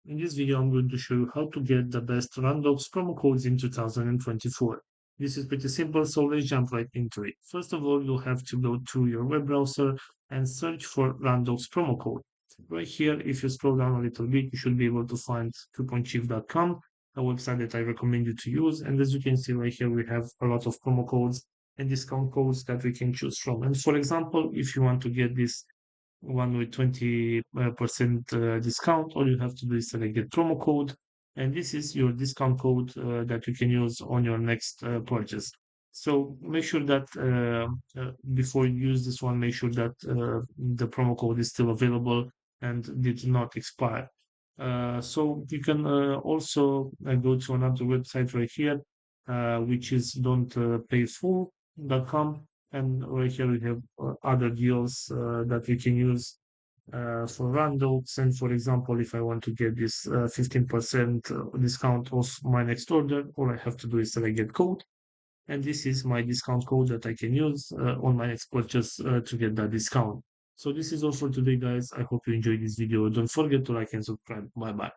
In this video, I'm going to show you how to get the best Randox promo codes in 2024. This is pretty simple, so let's jump right into it. First of all, you'll have to go to your web browser and search for Randox promo code. Right here, if you scroll down a little bit, you should be able to find couponchief.com, a website that I recommend you to use. And as you can see right here, we have a lot of promo codes and discount codes that we can choose from. And for example, if you want to get this one with 20% discount, all you have to do is select the promo code, and this is your discount code that you can use on your next purchase. So make sure that before you use this one, make sure that the promo code is still available and did not expire. So you can also go to another website right here, which is don'tpayfull.com, and right here we have other deals that we can use for Randox. And for example, if I want to get this 15% discount off my next order, all I have to do is select get code. And this is my discount code that I can use on my next purchase to get that discount. So this is all for today, guys. I hope you enjoyed this video. Don't forget to like and subscribe. Bye bye.